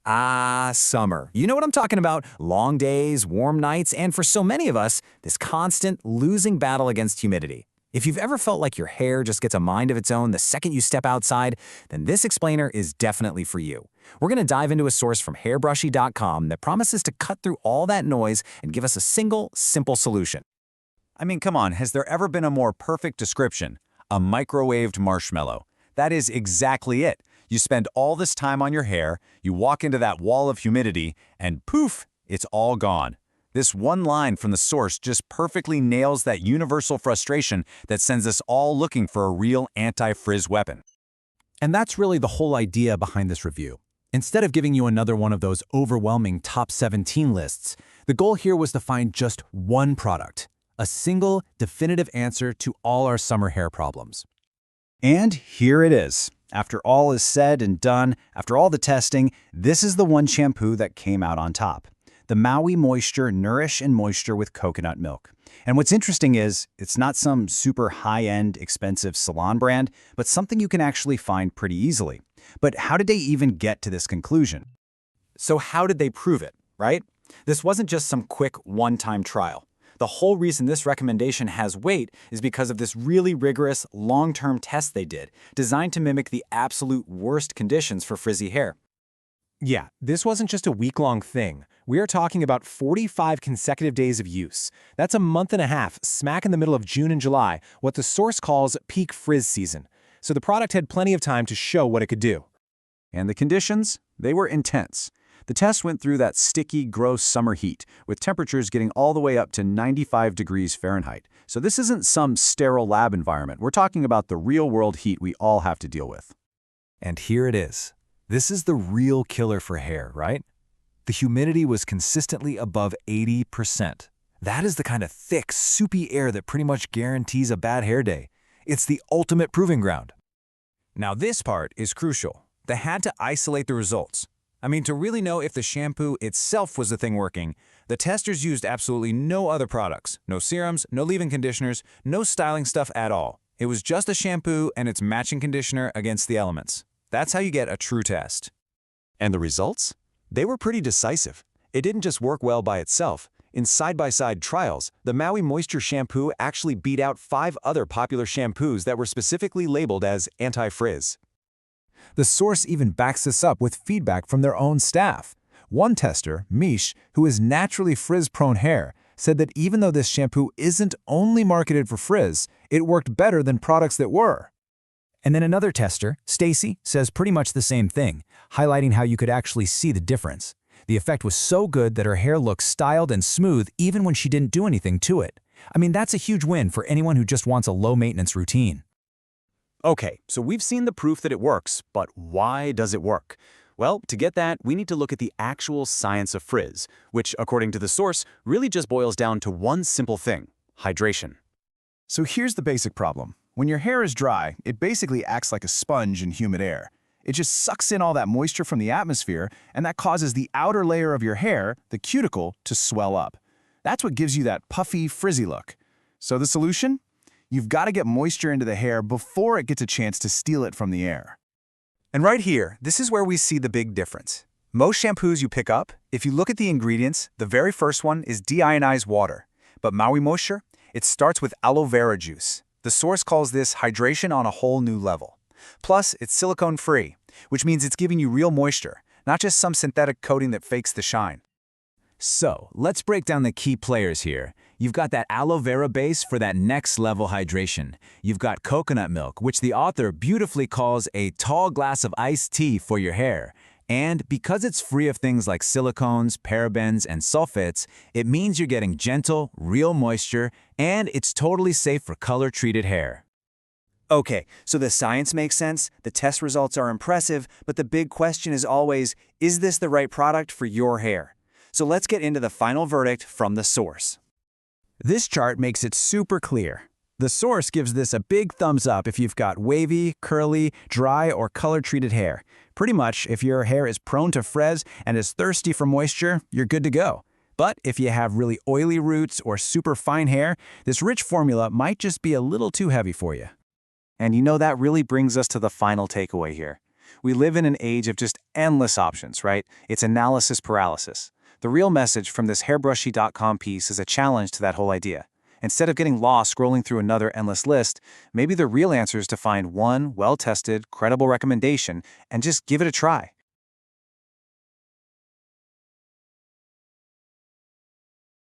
Ah, summer. You know what I'm talking about. Long days, warm nights, and for so many of us, this constant losing battle against humidity. If you've ever felt like your hair just gets a mind of its own the second you step outside, then this explainer is definitely for you. We're going to dive into a source from HairBrushy.com that promises to cut through all that noise and give us a single, simple solution. I mean, come on, has there ever been a more perfect description? A microwaved marshmallow. That is exactly it. You spend all this time on your hair, you walk into that wall of humidity, and poof, it's all gone. This one line from the source just perfectly nails that universal frustration that sends us all looking for a real anti-frizz weapon. And that's really the whole idea behind this review. Instead of giving you another one of those overwhelming top 17 lists, the goal here was to find just one product, a single, definitive answer to all our summer hair problems. And here it is. After all is said and done, after all the testing, this is the one shampoo that came out on top. The Maui Moisture Nourish and Moisture with Coconut Milk. And what's interesting is, it's not some super high-end, expensive salon brand, but something you can actually find pretty easily. But how did they even get to this conclusion? So how did they prove it, right? This wasn't just some quick one-time trial. The whole reason this recommendation has weight is because of this really rigorous, long-term test they did, designed to mimic the absolute worst conditions for frizzy hair. Yeah, this wasn't just a week-long thing. We are talking about 45 consecutive days of use. That's a month and a half, smack in the middle of June and July, what the source calls peak frizz season. So the product had plenty of time to show what it could do. And the conditions? They were intense. The test went through that sticky, gross summer heat, with temperatures getting all the way up to 95 degrees Fahrenheit. So this isn't some sterile lab environment. We're talking about the real-world heat we all have to deal with. And here it is. This is the real killer for hair, right? The humidity was consistently above 80%. That is the kind of thick, soupy air that pretty much guarantees a bad hair day. It's the ultimate proving ground. Now this part is crucial. They had to isolate the results. I mean, to really know if the shampoo itself was the thing working, the testers used absolutely no other products. No serums, no leave-in conditioners, no styling stuff at all. It was just a shampoo and its matching conditioner against the elements. That's how you get a true test. And the results? They were pretty decisive. It didn't just work well by itself. In side-by-side trials, the Maui Moisture shampoo actually beat out 5 other popular shampoos that were specifically labeled as anti-frizz. The source even backs this up with feedback from their own staff. One tester, Mish, who is naturally frizz-prone hair, said that even though this shampoo isn't only marketed for frizz, it worked better than products that were. And then another tester, Stacy, says pretty much the same thing, highlighting how you could actually see the difference. The effect was so good that her hair looked styled and smooth even when she didn't do anything to it. I mean, that's a huge win for anyone who just wants a low-maintenance routine. Okay, so we've seen the proof that it works, but why does it work? Well, to get that, we need to look at the actual science of frizz, which, according to the source, really just boils down to one simple thing: hydration. So here's the basic problem. When your hair is dry, it basically acts like a sponge in humid air. It just sucks in all that moisture from the atmosphere, and that causes the outer layer of your hair, the cuticle, to swell up. That's what gives you that puffy, frizzy look. So the solution? You've got to get moisture into the hair before it gets a chance to steal it from the air. And right here, this is where we see the big difference. Most shampoos you pick up, if you look at the ingredients, the very first one is deionized water. But Maui Moisture, it starts with aloe vera juice. The source calls this hydration on a whole new level. Plus, it's silicone-free, which means it's giving you real moisture, not just some synthetic coating that fakes the shine. So, let's break down the key players here. You've got that aloe vera base for that next-level hydration. You've got coconut milk, which the author beautifully calls a tall glass of iced tea for your hair. And because it's free of things like silicones, parabens, and sulfates, it means you're getting gentle, real moisture, and it's totally safe for color-treated hair. Okay, so the science makes sense, the test results are impressive, but the big question is always, is this the right product for your hair? So let's get into the final verdict from the source. This chart makes it super clear. The source gives this a big thumbs up if you've got wavy, curly, dry, or color-treated hair. Pretty much, if your hair is prone to frizz and is thirsty for moisture, you're good to go. But if you have really oily roots or super fine hair, this rich formula might just be a little too heavy for you. And you know that really brings us to the final takeaway here. We live in an age of just endless options, right? It's analysis paralysis. The real message from this HairBrushy.com piece is a challenge to that whole idea. Instead of getting lost scrolling through another endless list, maybe the real answer is to find one well-tested, credible recommendation and just give it a try.